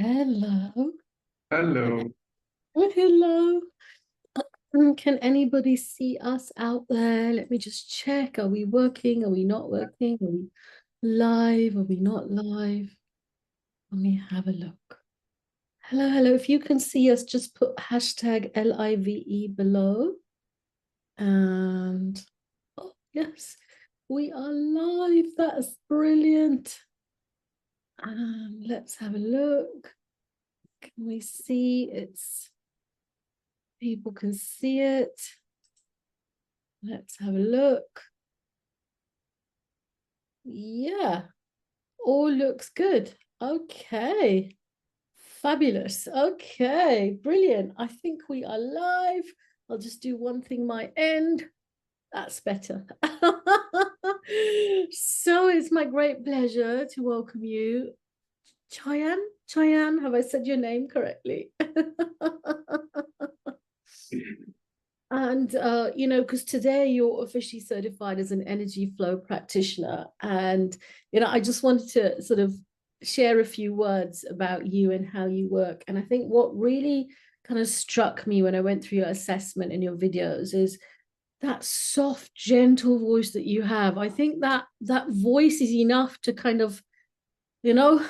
Hello. Hello. Oh, hello. Can anybody see us out there? Let me just check. Are we working? Are we not working? Are we live? Are we not live? Let me have a look. Hello, hello. If you can see us, just put hashtag LIVE below. And oh, yes, we are live. That's brilliant. Let's have a look. Can we see it's people can see it? Let's have a look. Yeah, all looks good. Okay, fabulous. Okay, brilliant. I think we are live. I'll just do one thing my end. That's better. So it's my great pleasure to welcome you, Chyan. Chyan, have I said your name correctly? And, because today you're officially certified as an energy flow practitioner. And, I just wanted to sort of share a few words about you and how you work. And I think what really kind of struck me when I went through your assessment and your videos is that soft, gentle voice that you have. I think that voice is enough to kind of, you know,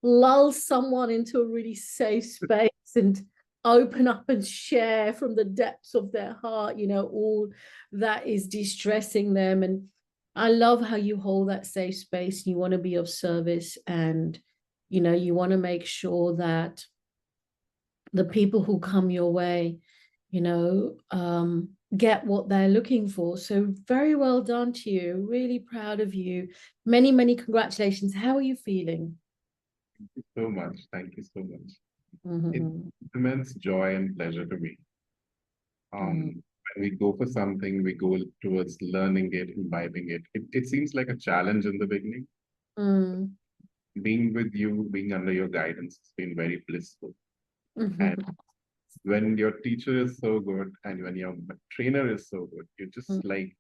lull someone into a really safe space and open up and share from the depths of their heart, all that is distressing them. And I love how you hold that safe space. You want to be of service, and you want to make sure that the people who come your way, get what they're looking for. So very well done to you. Really proud of you. Many, many congratulations. How are you feeling? Thank you so much. Thank you so much. It's Mm-hmm. immense joy and pleasure to me. When we go for something, we go towards learning it, imbibing it. It seems like a challenge in the beginning. Mm-hmm. Being with you, being under your guidance, has been very blissful. And Mm-hmm. when your teacher is so good and when your trainer is so good, you're just like,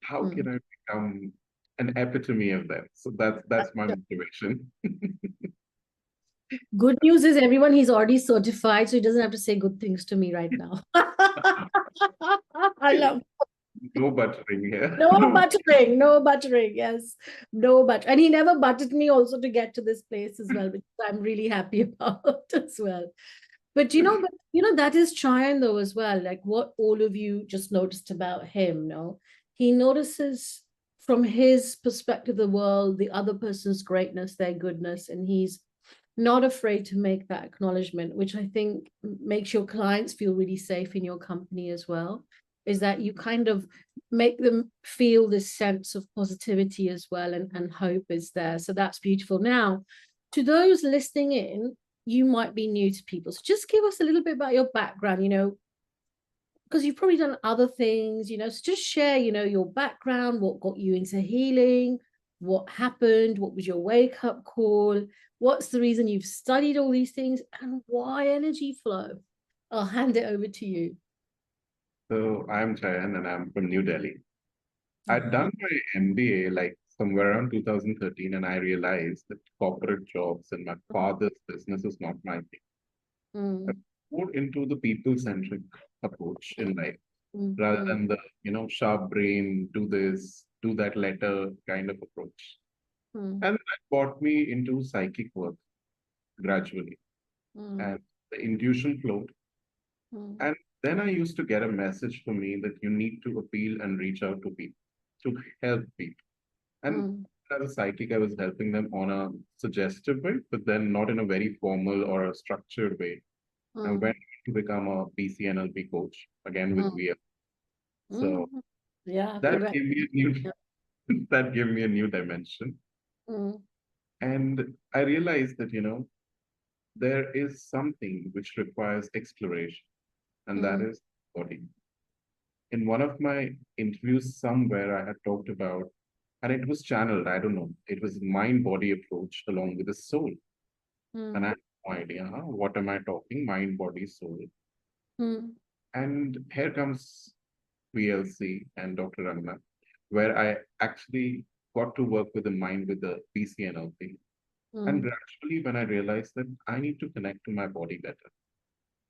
how can I become an epitome of that? So that's my motivation. Good news is everyone he's already certified, so he doesn't have to say good things to me right now. I love No buttering here. no No. buttering, no buttering. Yes, no butter, and he never buttered me also to get to this place as well, which I'm really happy about as well. But that is Chyan though as well. Like what all of you just noticed about him, no? He notices from his perspective the world, the other person's greatness, their goodness, and he's not afraid to make that acknowledgement, which I think makes your clients feel really safe in your company as well. Is that you kind of make them feel this sense of positivity as well, and hope is there. So that's beautiful. Now, to those listening in, you might be new to people. So just give us a little bit about your background, because you've probably done other things, so just share, your background, what got you into healing, what happened, what was your wake up call, what's the reason you've studied all these things, and why energy flow. I'll hand it over to you. So I'm Chyan and I'm from New Delhi. I'd Uh-huh. done my MBA like somewhere around 2013, and I realized that corporate jobs and my father's business is not my thing. I Mm, moved into the people-centric approach in life mm, rather mm, than the, sharp brain, do this, do that letter kind of approach. mm, And that brought me into psychic work gradually. mm, And the intuition flowed. mm, And then I used to get a message for me that you need to appeal and reach out to people to help people. And mm, as a psychic, I was helping them on a suggestive way, but then not in a very formal or a structured way. I mm, went to become a PCNLP coach again with mm, VF. So mm. Yeah, that correct. gave me a new Yeah. that gave me a new dimension. Mm, And I realized that, there is something which requires exploration, and that mm, is body. In one of my interviews somewhere, I had talked about, and it was channeled, I don't know, it was mind body approach along with the soul. And I mm, had no idea, huh? What am I talking? Mind, body, soul. mm, And here comes PLC and Dr. Rangana, where I actually got to work with the mind with the PCNLP. And mm, gradually, when I realized that I need to connect to my body better.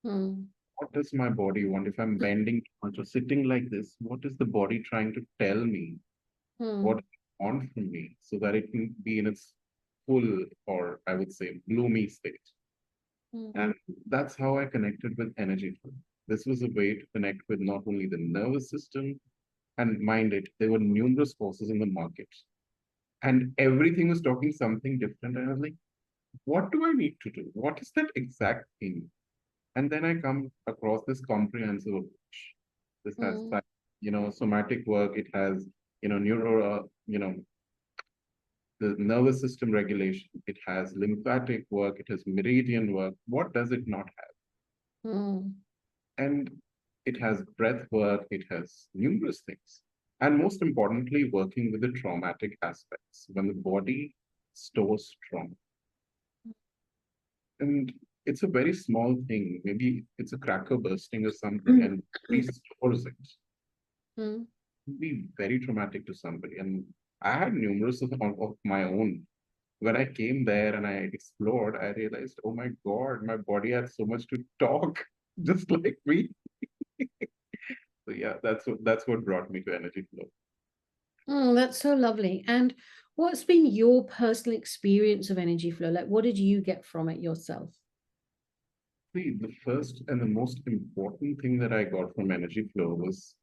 mm, What does my body want? If I'm bending too much or sitting like this, what is the body trying to tell me? What mm, it want from me so that it can be in its full, or I would say bloomy state. mm, And that's how I connected with energy flow. This was a way to connect with not only the nervous system, and mind it, there were numerous forces in the market. And everything was talking something different. And I was like, what do I need to do? What is that exact thing? And then I come across this comprehensive approach. This has, mm, somatic work. It has, the nervous system regulation. It has lymphatic work. It has meridian work. What does it not have? mm, And it has breath work. It has numerous things. And most importantly, working with the traumatic aspects when the body stores trauma. And it's a very small thing. Maybe it's a cracker bursting or something, mm, and restores it. mm, It be very traumatic to somebody. And I had numerous of my own. When I came there and I explored, I realized, oh my God, my body has so much to talk, just like me. So yeah, that's what brought me to Energy Flow. That's so lovely. And what's been your personal experience of energy flow? Like, what did you get from it yourself? See, the first and the most important thing that I got from Energy Flow was,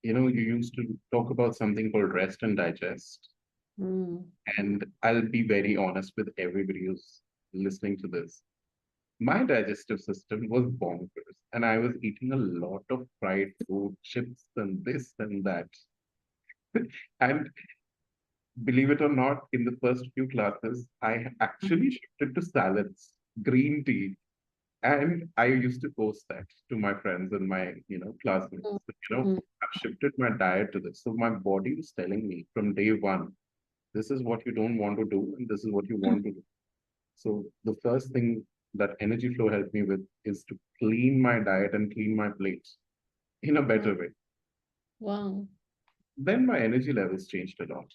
you used to talk about something called rest and digest. Mm, And I'll be very honest with everybody who's listening to this. My digestive system was bonkers, and I was eating a lot of fried food, chips, and this and that. And believe it or not, in the first few classes, I actually shifted to salads, green tea, and I used to post that to my friends and my, classmates. mm, That, mm, I've shifted my diet to this. So my body was telling me from day one, this is what you don't want to do, and this is what you mm, want to do. So the first thing that Energy Flow helped me with is to clean my diet and clean my plate in a mm. better way. Wow. Then my energy levels changed a lot.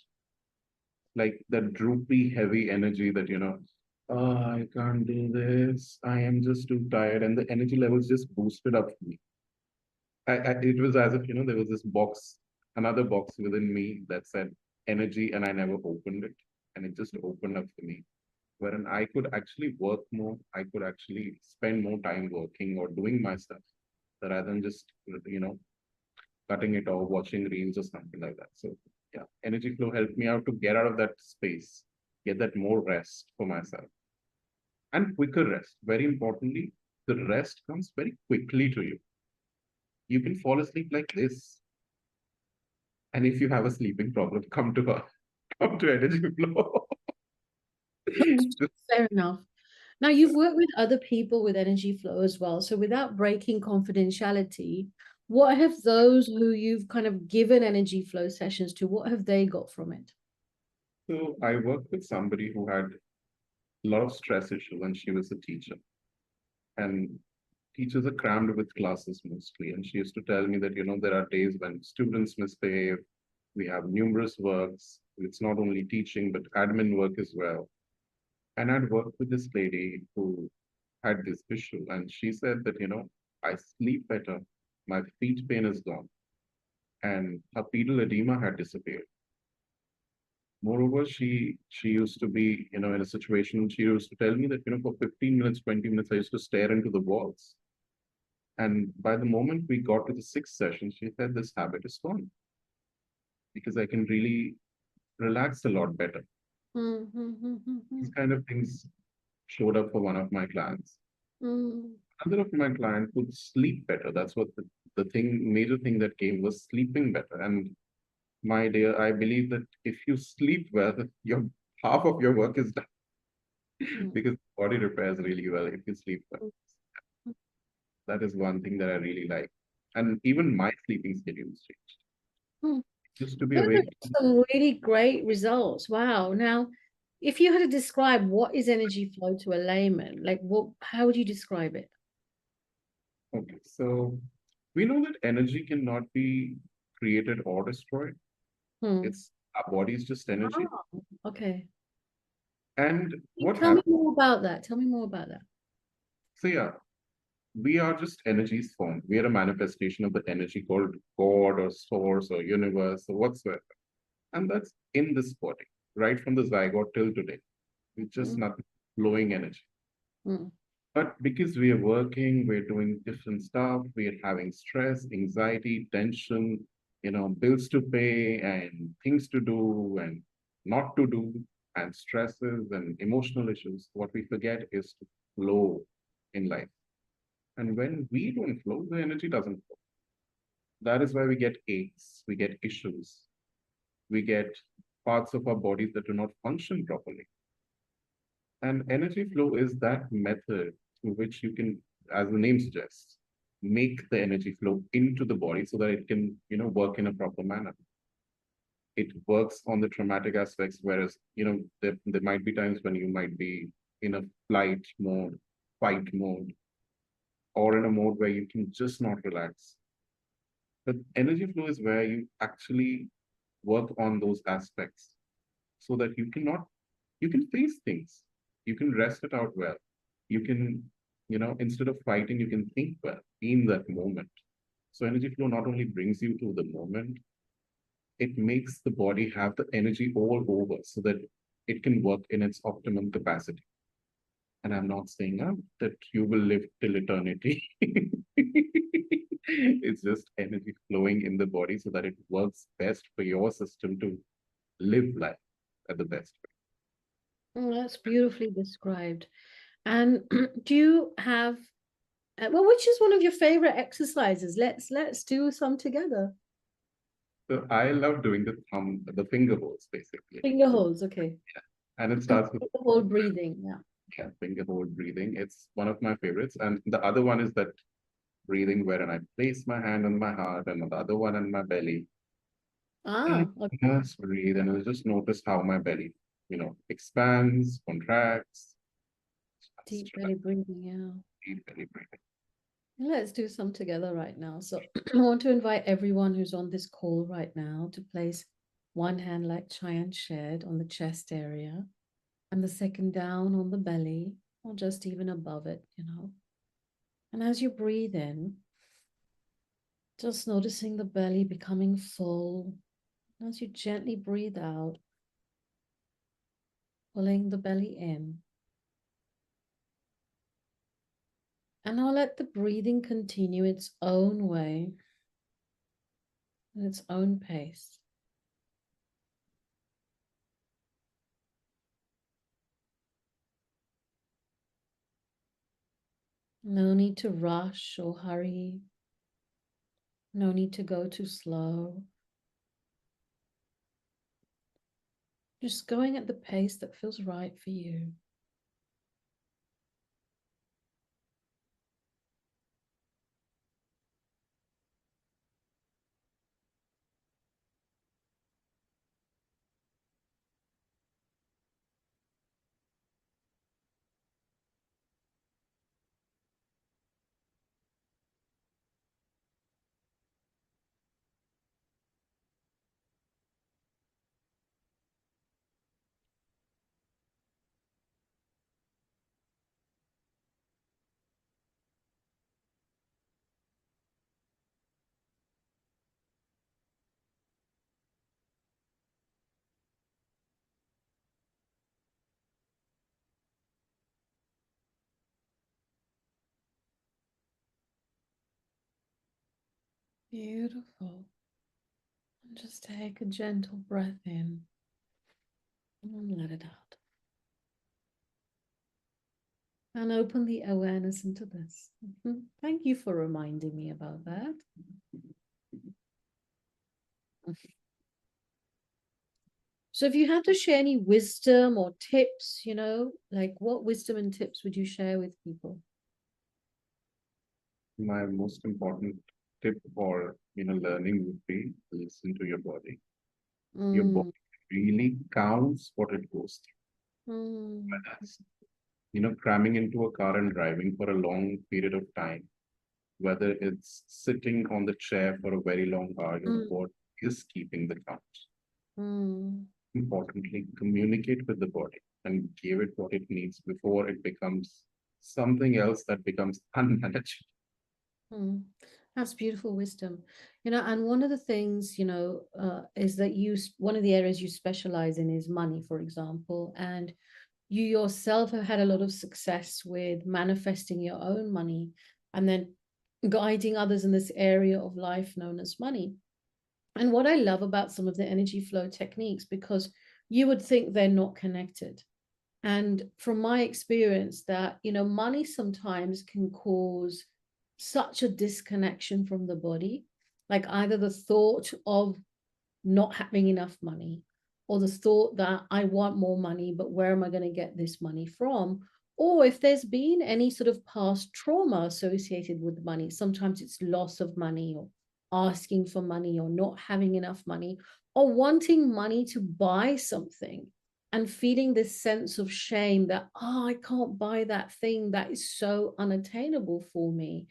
Like that droopy, heavy energy that, oh, I can't do this. I am just too tired. And the energy levels just boosted up for me. It was as if, there was this box, another box within me that said energy, and I never opened it. And it just opened up for me, wherein I could actually work more. I could actually spend more time working or doing my stuff rather than just, cutting it or watching reels or something like that. So yeah, Energy Flow helped me out to get out of that space, get that more rest for myself and quicker rest. Very importantly, the rest comes very quickly to you. You can fall asleep like this. And if you have a sleeping problem, come to Energy Flow. Fair enough. Now, you've worked with other people with energy flow as well. So, without breaking confidentiality, what have those who you've kind of given energy flow sessions to, what have they got from it? So I worked with somebody who had a lot of stress issue when she was a teacher. And teachers are crammed with classes mostly. And she used to tell me that, there are days when students misbehave. We have numerous works. It's not only teaching, but admin work as well. And I'd worked with this lady who had this issue. And she said that, I sleep better. My feet pain is gone. And her pedal edema had disappeared. Moreover, she used to be, in a situation, she used to tell me that, for 15 minutes, 20 minutes, I used to stare into the walls. And by the moment we got to the sixth session, she said this habit is gone because I can really relax a lot better. Mm, mm, mm, mm, These mm, kind of things showed up for one of my clients. mm. Another of my clients would sleep better. That's what major thing that came was sleeping better. And my dear, I believe that if you sleep well, your half of your work is done Mm, because body repairs really well if you sleep well. mm, That is one thing that I really like. And even my sleeping schedule has changed. mm. Used to be Those are awake. some really great results. Wow. Now, if you had to describe what is energy flow to a layman, like how would you describe it? Okay, so we know that energy cannot be created or destroyed. Hmm. It's our body is just energy. Oh, okay. And what Tell me happens? more about that. Tell me more about that. So yeah, we are just energies formed. We are a manifestation of the energy called God or source or universe or whatsoever. And that's in this body, right from the zygote till today. It's just Mm, nothing, flowing energy. mm, But because we are working, we're doing different stuff, we're having stress, anxiety, tension, bills to pay and things to do and not to do, and stresses and emotional issues. What we forget is to flow in life. And when we don't flow, the energy doesn't flow. That is why we get aches, we get issues, we get parts of our bodies that do not function properly. And energy flow is that method through which you can, as the name suggests, make the energy flow into the body so that it can, work in a proper manner. It works on the traumatic aspects, whereas, there might be times when you might be in a flight mode, fight mode, or in a mode where you can just not relax. But energy flow is where you actually work on those aspects so that you can face things. You can rest it out well. You can, instead of fighting, you can think well in that moment. So energy flow not only brings you to the moment, it makes the body have the energy all over so that it can work in its optimum capacity. And I'm not saying that you will live till eternity. It's just energy flowing in the body so that it works best for your system to live life at the best that's beautifully described. And do you have well, which is one of your favorite exercises? Let's do some together. way. So I love doing the finger holds basically. Finger holds, okay. And it And starts with finger hold breathing, yeah. finger hold breathing. It's one of my favorites. And the other one is that breathing wherein I place my hand on my heart and the other one on my belly. And Ah, okay. I just breathe and I just notice how my belly, expands, contracts. Deep Just belly breathing, yeah. deep belly breathing. Let's do some together right now. So I want to invite everyone who's on this call right now to place one hand like Chyan shared on the chest area and the second down on the belly or just even above it. And as you breathe in, just noticing the belly becoming full. As you gently breathe out, pulling the belly in. And I'll let the breathing continue its own way, at its own pace. No need to rush or hurry. No need to go too slow. Just going at the pace that feels right for you. Beautiful. And just take a gentle breath in and let it out. And open the awareness into this. Thank you for reminding me about that. So if you had to share any wisdom or tips, like what wisdom and tips would you share with people? My most important tip for learning would be listen to your body. Your Mm, body really counts what it goes through. mm, Whether it's, cramming into a car and driving for a long period of time, whether it's sitting on the chair for a very long hour, your mm, body is keeping the count. mm, Importantly, communicate with the body. and give it what it needs before it becomes something else that becomes unmanageable. Mm. That's beautiful wisdom. And one of the things, is that one of the areas you specialize in is money, for example, and you yourself have had a lot of success with manifesting your own money and then guiding others in this area of life known as money. And what I love about some of the energy flow techniques, because you would think they're not connected. And from my experience, that, money sometimes can cause such a disconnection from the body, like either the thought of not having enough money, or the thought that I want more money, but where am I going to get this money from? Or if there's been any sort of past trauma associated with money, sometimes it's loss of money, or asking for money, or not having enough money, or wanting money to buy something and feeling this sense of shame that, oh, I can't buy that thing that is so unattainable for me.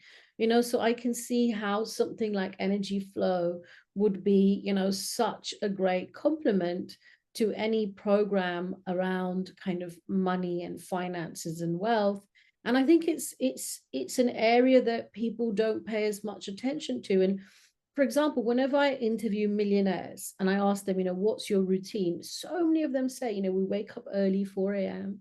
So I can see how something like energy flow would be, such a great complement to any program around kind of money and finances and wealth. And I think it's an area that people don't pay as much attention to. And for example, whenever I interview millionaires and I ask them, what's your routine? So many of them say, we wake up early, 4 a.m.,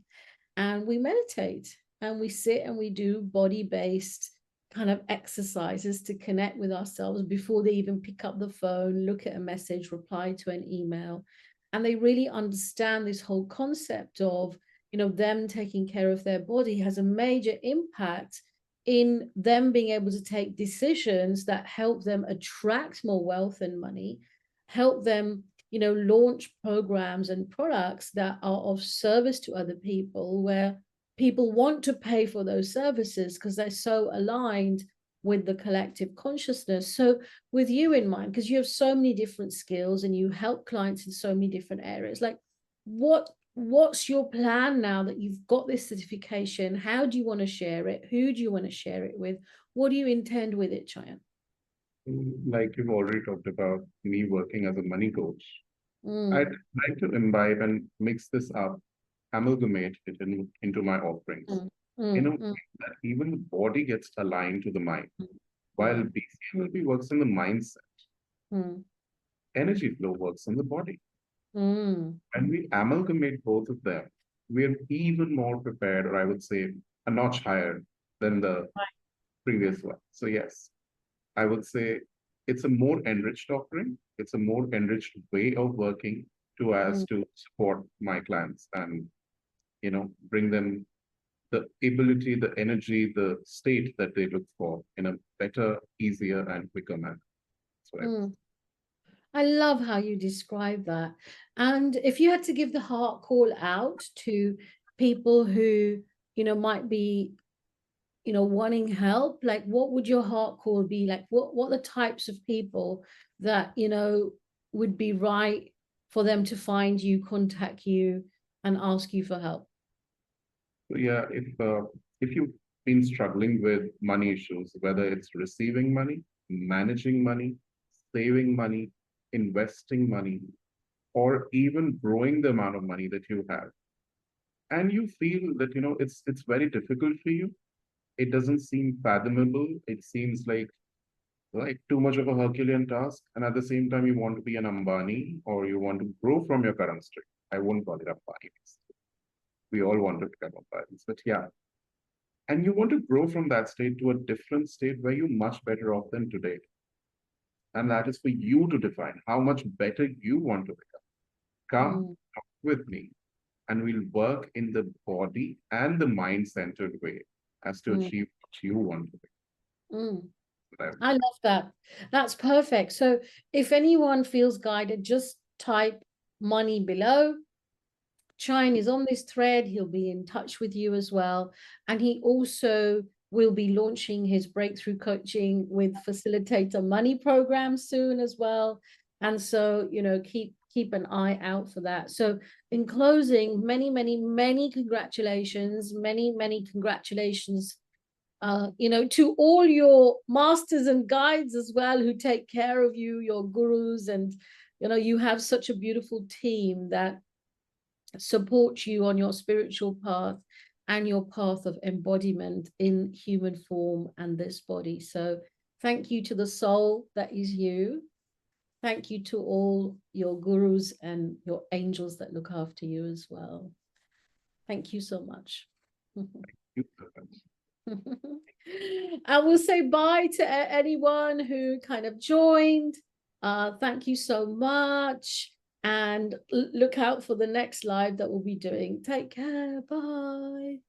and we meditate and we sit and we do body-based kind of exercises to connect with ourselves before they even pick up the phone, look at a message, reply to an email. And they really understand this whole concept of, them taking care of their body has a major impact in them being able to take decisions that help them attract more wealth and money, help them, launch programs and products that are of service to other people, where people want to pay for those services because they're so aligned with the collective consciousness. So with you in mind, because you have so many different skills and you help clients in so many different areas, like what's your plan now that you've got this certification? How do you want to share it? Who do you want to share it with? What do you intend with it, Chyan? Like you've already talked about me working as a money coach. I'd Mm, like to imbibe and mix this up, amalgamate it into my offerings mm, in a mm, way mm, that even the body gets aligned to the mind. While mm, BCMLB works in the mindset, mm, energy flow works in the body. mm. When we amalgamate both of them, we're even more prepared, or I would say a notch higher than the previous one. So, yes, I would say it's a more enriched offering. It's a more enriched way of working to as Mm, to support my clients and bring them the ability, the energy, the state that they look for in a better, easier, and quicker manner. That's what I would mm. I love how you describe that. And if you had to give the heart call out to people who, might be, wanting help, like what would your heart call be? Like what are the types of people that, would be right for them to find you, contact you, and ask you for help? So yeah, if you've been struggling with money issues, whether it's receiving money, managing money, saving money, investing money, or even growing the amount of money that you have, and you feel that it's very difficult for you, it doesn't seem fathomable. It seems like too much of a Herculean task, and at the same time you want to be an Ambani or you want to grow from your current state. I won't call it Ambani. We all want to become Ambanis, but yeah, and you want to grow from that state to a different state where you're much better off than today. And that is for you to define how much better you want to become. Come Mm, talk with me, and we'll work in the body and the mind centered way as to mm, achieve what you want to be. mm. What I would I say. love that. That's perfect. So if anyone feels guided, just type money below. Chyan is on this thread. He'll be in touch with you as well. And he also will be launching his breakthrough coaching with facilitator money program soon as well. And so, keep an eye out for that. So in closing, many, many, many congratulations, many congratulations, to all your masters and guides as well who take care of you, your gurus, and you have such a beautiful team that support you on your spiritual path and your path of embodiment in human form and this body. So thank you to the soul that is you. Thank you to all your gurus and your angels that look after you as well. Thank you so much. I will say bye to anyone who kind of joined. Thank you so much. And look out for the next live that we'll be doing. Take care. Bye.